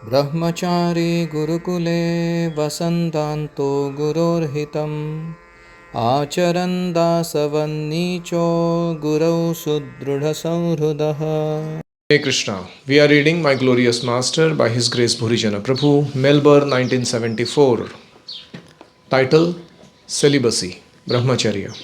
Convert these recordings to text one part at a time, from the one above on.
ब्रह्मचारी गुरुकुले वसन्तान्तो गुरोर्हितम् आचरन् दासवन्नीचो गुरौ सुदृढसंहृदः। Hare Krishna. We are reading My Glorious Master by His Grace Bhurijana Prabhu, Melbourne 1974. Title Celibacy, Brahmacharya.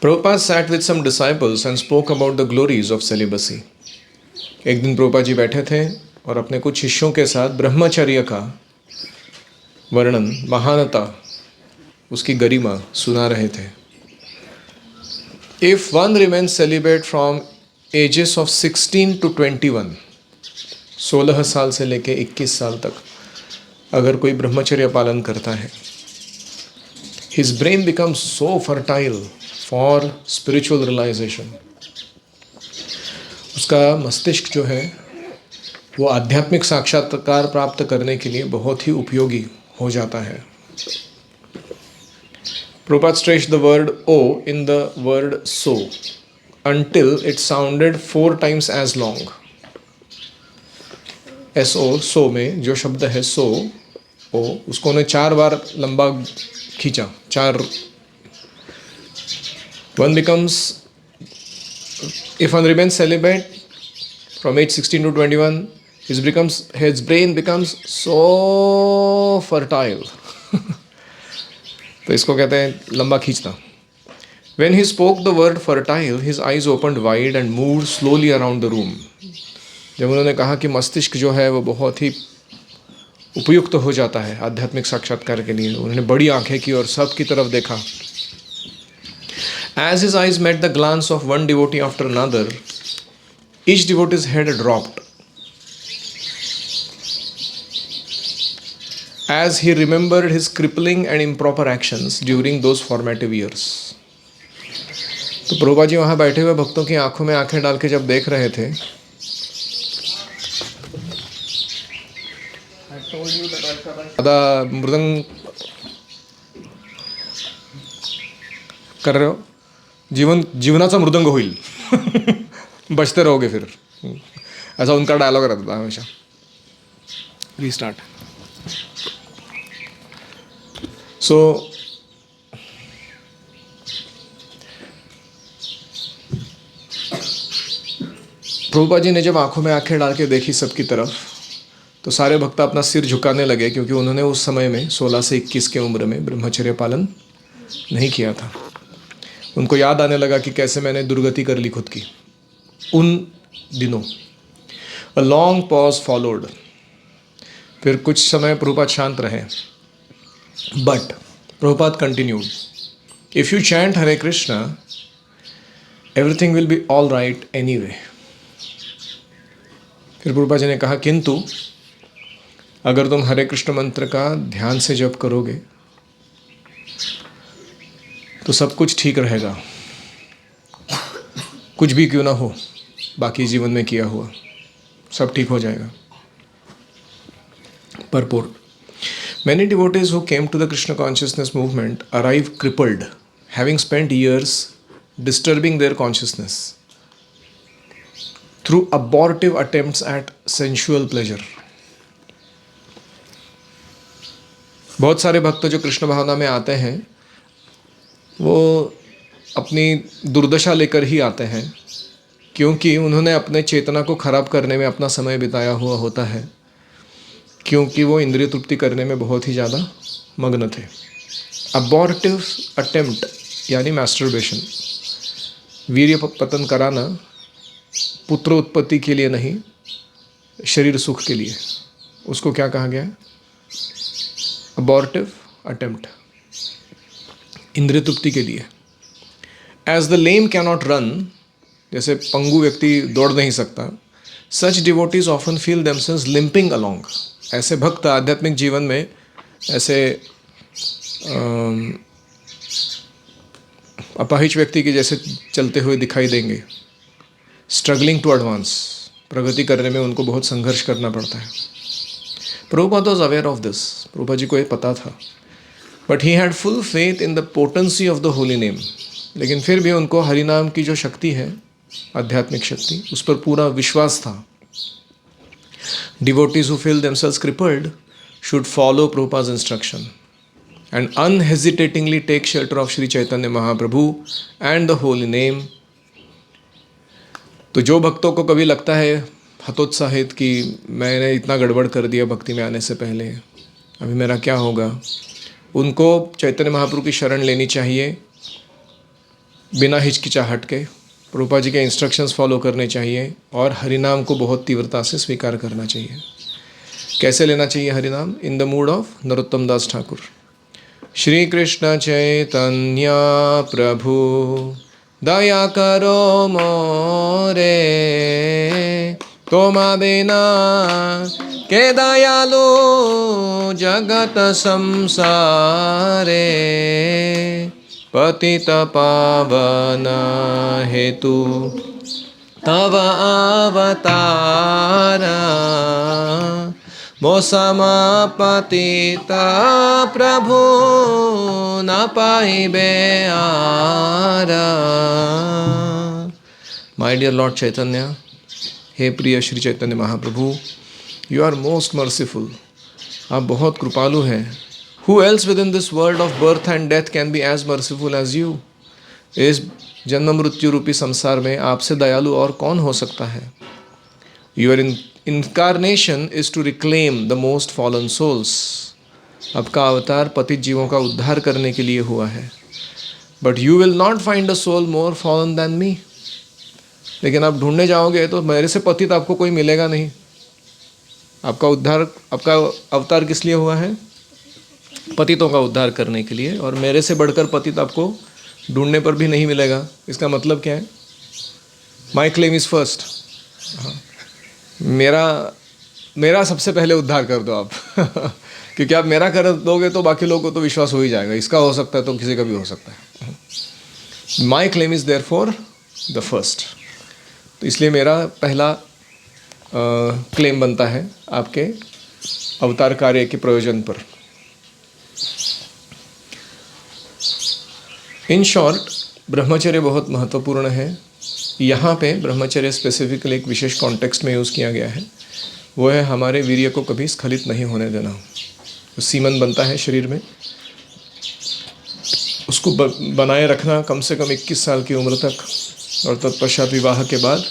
Prabhupada sat with some disciples and spoke about the glories of celibacy. एक दिन प्रभुपाद जी बैठे थे और अपने कुछ शिष्यों के साथ ब्रह्मचर्य का वर्णन, महानता, उसकी गरिमा सुना रहे थे. If one remains celibate from ages of 16 to 21, 16 साल से लेके 21 साल तक अगर कोई ब्रह्मचर्य पालन करता है, his brain becomes so fertile for spiritual realization. उसका मस्तिष्क जो है वो आध्यात्मिक साक्षात्कार प्राप्त करने के लिए बहुत ही उपयोगी हो जाता है. Prabhupada stretched the word O in the word so until it sounded 4 times as long. So में जो शब्द है so, O, उसको उन्हें 4 बार लंबा खींचा. 4. One becomes, if one remains celibate from age 16 to 21, his brain becomes so fertile. तो इसको कहते हैं लंबा खींचना. When he spoke the word fertile, his eyes opened wide and moved slowly around the room. जब उन्होंने कहा कि मस्तिष्क जो है वो बहुत ही उपयुक्त हो जाता है आध्यात्मिक साक्षात्कार के लिए, उन्होंने बड़ी आंखें की और सब की तरफ देखा. As his eyes met the glance of one devotee after another, each devotee's head dropped. As he remembered his crippling and improper actions during those formative years. तो प्रभुपाद जी वहाँ बैठे हुए भक्तों की आंखों में आंखें डाल के जब देख रहे थे, ज़्यादा मृदंग कर रहे हो, जीवनाचा मृदंग होईल. बचते रहोगे फिर, ऐसा उनका डायलॉग रहता था हमेशा. रीस्टार्ट. सो प्रभुपाद जी ने जब आंखों में आंखें डाल के देखी सबकी तरफ, तो सारे भक्त अपना सिर झुकाने लगे, क्योंकि उन्होंने उस समय में 16 से 21 की उम्र में ब्रह्मचर्य पालन नहीं किया था. उनको याद आने लगा कि कैसे मैंने दुर्गति कर ली खुद की उन दिनों. A long pause followed. फिर कुछ समय प्रभुपाद शांत रहे. But Prabhupada continued, if you chant Hare Krishna, everything will be all right anyway. फिर प्रभुपाद जी ने कहा, किंतु अगर तुम हरे कृष्ण मंत्र का ध्यान से जप करोगे तो सब कुछ ठीक रहेगा, कुछ भी क्यों ना हो बाकी जीवन में किया हुआ सब ठीक हो जाएगा. Purport. Many devotees who came to the Krishna consciousness movement arrive crippled, having spent years disturbing their consciousness through abortive attempts at sensual pleasure. बहुत सारे भक्त जो कृष्ण भावना में आते हैं वो अपनी दुर्दशा लेकर ही आते हैं, क्योंकि उन्होंने अपने चेतना को खराब करने में अपना समय बिताया हुआ होता है, क्योंकि वो इंद्रिय तृप्ति करने में बहुत ही ज़्यादा मग्न थे. अबॉर्टिव अटेम्प्ट यानी मैस्टरबेशन, वीर्य पतन कराना पुत्र उत्पत्ति के लिए नहीं, शरीर सुख के लिए, उसको क्या कहा गया? अबॉर्टिव अटेम्प्ट, इंद्रिय तृप्ति के लिए. As the lame cannot run, जैसे पंगु व्यक्ति दौड़ नहीं सकता, such devotees often feel themselves limping along. ऐसे भक्त आध्यात्मिक जीवन में ऐसे अपाहिज व्यक्ति के जैसे चलते हुए दिखाई देंगे. स्ट्रगलिंग टू एडवांस, प्रगति करने में उनको बहुत संघर्ष करना पड़ता है. Prabhupada was aware of this. Prabhupada ji को ये पता था. But he had full faith in the potency of the holy name. लेकिन फिर भी उनको हरिनाम की जो शक्ति है, आध्यात्मिक शक्ति, उस पर पूरा विश्वास था. Devotees who feel themselves crippled should follow Prabhupada's instruction and unhesitatingly take shelter of Sri Chaitanya Mahaprabhu and the holy name. तो जो भक्तों को कभी लगता है हतोत्साहित कि मैंने इतना गड़बड़ कर दिया भक्ति में आने से पहले, अभी मेरा क्या होगा, उनको चैतन्य महाप्रभु की शरण लेनी चाहिए, बिना हिचकिचाहट के प्रभुपाद जी के इंस्ट्रक्शंस फॉलो करने चाहिए और हरिनाम को बहुत तीव्रता से स्वीकार करना चाहिए। कैसे लेना चाहिए हरिनाम? In the mood of Narottam Das Thakur. Shri Krishna Chaitanya Prabhu दया करो मोरे, तोमा बिना के दयालु जगत संसारे, पतित पावन हेतु तव अवतार, मो समापतित प्रभु न पाइबे आरा। माय डियर लॉर्ड चैतन्य, हे प्रिय Shri Chaitanya Mahaprabhu, you are most merciful, आप बहुत कृपालु हैं। Who else within this world of birth and death can be as merciful as you? इस जन्म मृत्यु रूपी संसार में आपसे दयालु और कौन हो सकता है? Your incarnation is to reclaim the most fallen souls. आपका अवतार पतित जीवों का उद्धार करने के लिए हुआ है। But you will not find a soul more fallen than me. लेकिन आप ढूंढने जाओगे तो मेरे से पतित आपको कोई मिलेगा नहीं। आपका उद्धार, आपका अवतार किस लिए हुआ है? पतितों का उद्धार करने के लिए, और मेरे से बढ़कर पतित आपको ढूंढने पर भी नहीं मिलेगा। इसका मतलब क्या है? My claim is first. मेरा सबसे पहले उद्धार कर दो आप क्योंकि आप मेरा कर दोगे तो बाकी लोगों को तो विश्वास हो ही जाएगा, इसका हो सकता है तो किसी का भी हो सकता है। My claim is there for the first. तो इसलिए मेरा पहला क्लेम बनता है आपके अवतार कार्य के प्रयोजन पर। इन शॉर्ट, ब्रह्मचर्य बहुत महत्वपूर्ण है। यहाँ पे ब्रह्मचर्य स्पेसिफिकली एक विशेष कॉन्टेक्स्ट में यूज़ किया गया है, वो है हमारे वीर्य को कभी स्खलित नहीं होने देना। तो सीमन बनता है शरीर में, उसको बनाए रखना कम से कम 21 साल की उम्र तक, और तत्पश्चात विवाह के बाद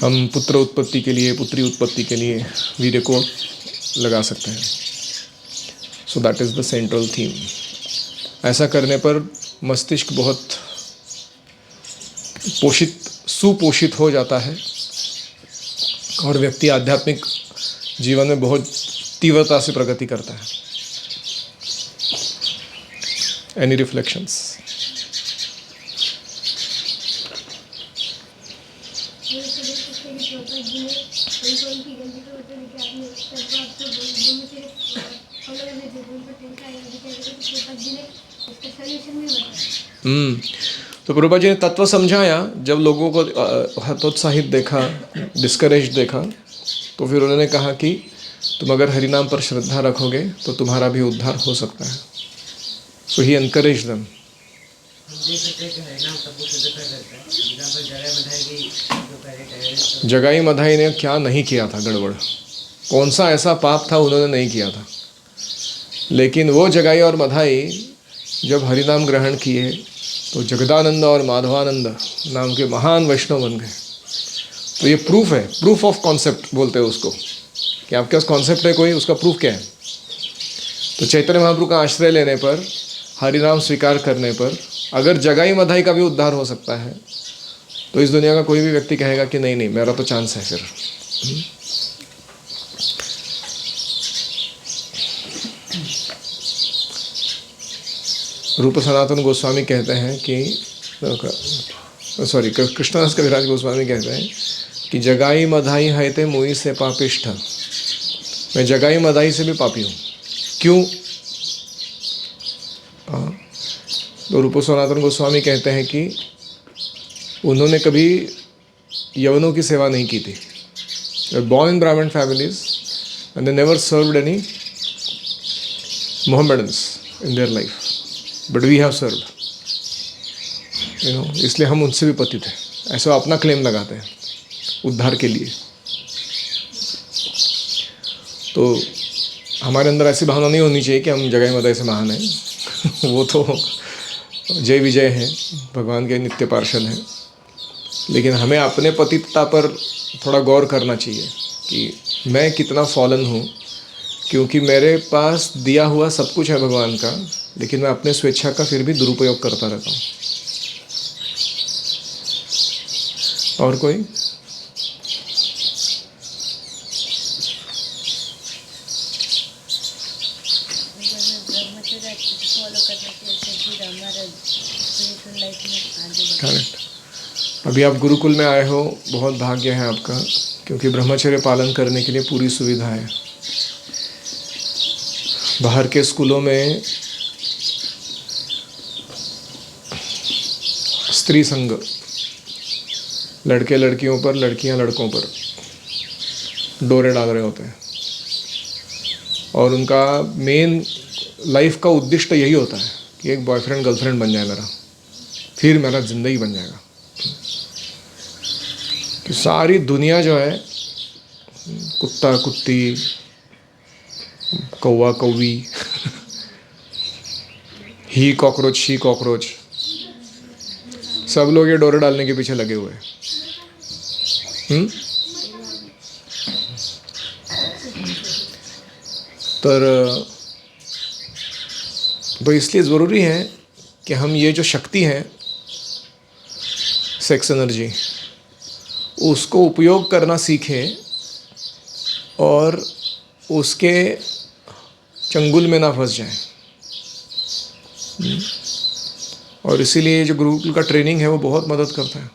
हम पुत्र उत्पत्ति के लिए, पुत्री उत्पत्ति के लिए वीर्य को लगा सकते हैं। So that is the central theme. ऐसा करने पर मस्तिष्क बहुत सुपोषित हो जाता है और व्यक्ति आध्यात्मिक जीवन में बहुत तीव्रता से प्रगति करता है। Any reflections? तो प्रभुपाद जी ने तत्व समझाया। जब लोगों को हतोत्साहित देखा, डिस्करेज देखा, तो फिर उन्होंने कहा कि तुम अगर हरिनाम पर श्रद्धा रखोगे तो तुम्हारा भी उद्धार हो सकता है। सो ही एनकरेज देम। जगाई मधाई ने क्या नहीं किया था गड़बड़, कौन सा ऐसा पाप था उन्होंने नहीं किया था, लेकिन वो जगाई और मधाई जब हरिनाम ग्रहण किए तो जगदानंद और माधवानंद नाम के महान वैष्णव बन गए। तो ये प्रूफ है, प्रूफ ऑफ कॉन्सेप्ट बोलते हैं उसको, कि आपके पास कॉन्सेप्ट है कोई, उसका प्रूफ क्या है? तो चैतन्य महाप्रभु का आश्रय लेने पर, हरिनाम स्वीकार करने पर, अगर जगाई मधाई का भी उद्धार हो सकता है, तो इस दुनिया का कोई भी व्यक्ति कहेगा कि नहीं नहीं मेरा तो चांस है फिर। रूप सनातन गोस्वामी कहते हैं कि, सॉरी, कृष्णदास कविराज गोस्वामी कहते हैं कि जगाई मधाई है ते मुई से पापिष्ठ। मैं जगाई मधाई से भी पापी हूँ। क्यों? तो रूप सनातन गोस्वामी कहते हैं कि उन्होंने कभी यवनों की सेवा नहीं की थी। Born in Brahmin families and they never served any Mohammedans in their life, but we have served, इसलिए हम उनसे भी पतित हैं। ऐसा अपना क्लेम लगाते हैं उद्धार के लिए। तो हमारे अंदर ऐसी भावना नहीं होनी चाहिए कि हम जगह मदय से महान हैं। वो तो जय विजय हैं, भगवान के नित्य पार्षद हैं। लेकिन हमें अपने पतितता पर थोड़ा गौर करना चाहिए कि मैं कितना फॉलन हूँ, क्योंकि मेरे पास दिया हुआ सब कुछ है भगवान का, लेकिन मैं अपने स्वेच्छा का फिर भी दुरुपयोग करता रहता हूँ। और कोई? करेक्ट। अभी आप गुरुकुल में आए हो, बहुत भाग्य है आपका, क्योंकि ब्रह्मचर्य पालन करने के लिए पूरी सुविधा है। बाहर के स्कूलों में स्त्री संग, लड़के लड़कियों पर, लड़कियां लड़कों पर डोरे डाल रहे होते हैं, और उनका मेन लाइफ का उद्देश्य यही होता है कि एक बॉयफ्रेंड गर्लफ्रेंड बन जाए मेरा, फिर मेरा जिंदगी बन जाएगा। कि सारी दुनिया जो है, कुत्ता कुत्ती, कौवा कौवी, ही कॉकरोच शी कॉकरोच, सब लोग ये डोरे डालने के पीछे लगे हुए हैं। तो इसलिए ज़रूरी है कि हम ये जो शक्ति है, सेक्स एनर्जी, उसको उपयोग करना सीखें और उसके चंगुल में ना फंस जाएं। और इसीलिए जो गुरुकुल का ट्रेनिंग है वो बहुत मदद करता है।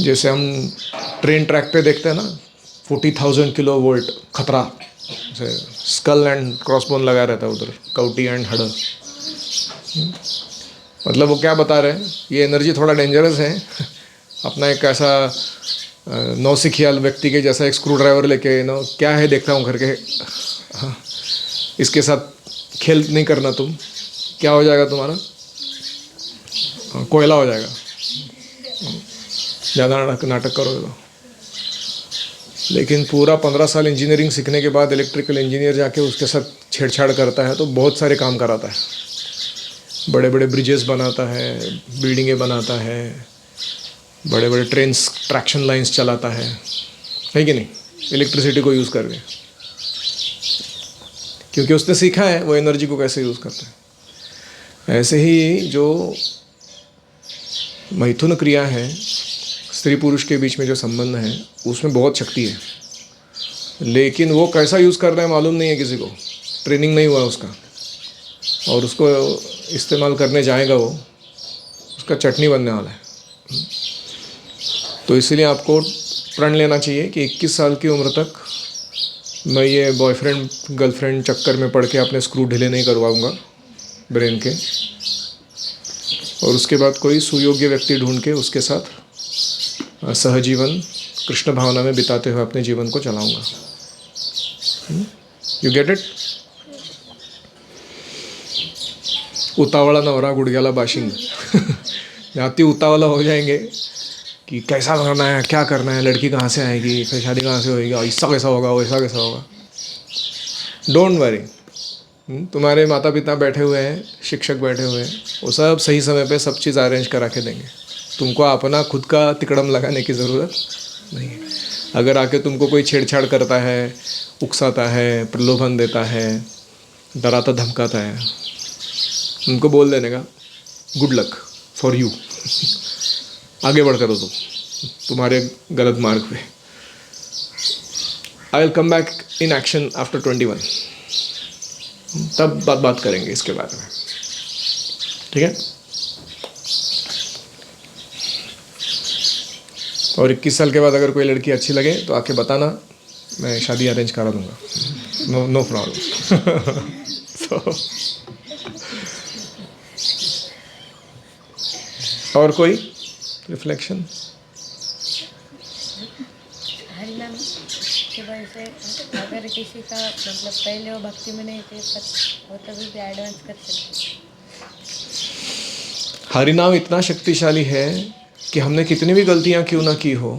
जैसे हम ट्रेन ट्रैक पे देखते हैं ना, 40,000 किलो वोल्ट खतरा, जैसे स्कल एंड क्रॉसबोन लगा रहता है उधर, काउटी एंड हड। मतलब वो क्या बता रहे हैं, ये एनर्जी थोड़ा डेंजरस है। अपना एक ऐसा नौसिखियाल व्यक्ति के जैसा एक स्क्रू ड्राइवर लेके क्या है देखता हूँ करके, इसके साथ खेल नहीं करना तुम, क्या हो जाएगा तुम्हारा, कोयला हो जाएगा, ज़्यादा नाटक करोगे तो। लेकिन पूरा 15 साल इंजीनियरिंग सीखने के बाद इलेक्ट्रिकल इंजीनियर जाके उसके साथ छेड़छाड़ करता है तो बहुत सारे काम कराता है, बड़े बड़े ब्रिजेस बनाता है, बिल्डिंगें बनाता है, बड़े बड़े ट्रेन्स ट्रैक्शन लाइंस चलाता है कि नहीं, इलेक्ट्रिसिटी को यूज़ करके, क्योंकि उसने सीखा है वो एनर्जी को कैसे यूज़ करता है। ऐसे ही जो मैथुन क्रिया है, स्त्री पुरुष के बीच में जो संबंध है, उसमें बहुत शक्ति है, लेकिन वो कैसा यूज़ कर रहा है मालूम नहीं है किसी को, ट्रेनिंग नहीं हुआ उसका, और उसको इस्तेमाल करने जाएगा वो, उसका चटनी बनने वाला है। तो इसलिए आपको प्रण लेना चाहिए कि 21 साल की उम्र तक मैं ये बॉयफ्रेंड गर्लफ्रेंड चक्कर में पड़ के अपने स्क्रू ढीले नहीं करवाऊँगा ब्रेन के, और उसके बाद कोई सुयोग्य व्यक्ति ढूंढ के उसके साथ सहजीवन कृष्ण भावना में बिताते हुए अपने जीवन को चलाऊँगा। You get it? उतावला नवरा गुड़गैला बाशिंग। अति उतावला हो जाएंगे कि कैसा करना है, क्या करना है, लड़की कहाँ से आएगी, फिर शादी कहाँ से होगी, ऐसा कैसा होगा, वैसा कैसा होगा। डोंट वरी, तुम्हारे माता पिता बैठे हुए हैं, शिक्षक बैठे हुए हैं, वो सब सही समय पे सब चीज़ अरेंज करा के देंगे। तुमको अपना खुद का तिकड़म लगाने की ज़रूरत नहीं है। अगर आके तुमको कोई छेड़छाड़ करता है, उकसाता है, प्रलोभन देता है, डराता धमकाता है, उनको बोल देने का गुड लक फॉर यू, आगे बढ़ करो तुम्हारे गलत मार्ग पे। I will come back in action after 21, तब बात करेंगे इसके बारे में, ठीक है? और 21 साल के बाद अगर कोई लड़की अच्छी लगे तो आके बताना, मैं शादी अरेंज करा दूंगा, नो प्रॉब्लम। और कोई रिफ्लेक्शन? हरिनाम की वजह से अगर किसी का मतलब पहले वो भक्ति में नहीं थे वो तभी भी एडवांस कर सकते। हरिनाम इतना शक्तिशाली है कि हमने कितनी भी गलतियां क्यों ना की हो,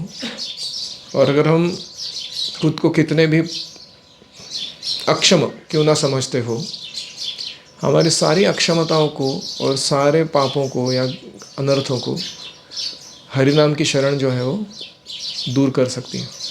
और अगर हम खुद को कितने भी अक्षम क्यों ना समझते हो, हमारी सारी अक्षमताओं को और सारे पापों को या अनर्थों को हरि नाम की शरण जो है वो दूर कर सकती है।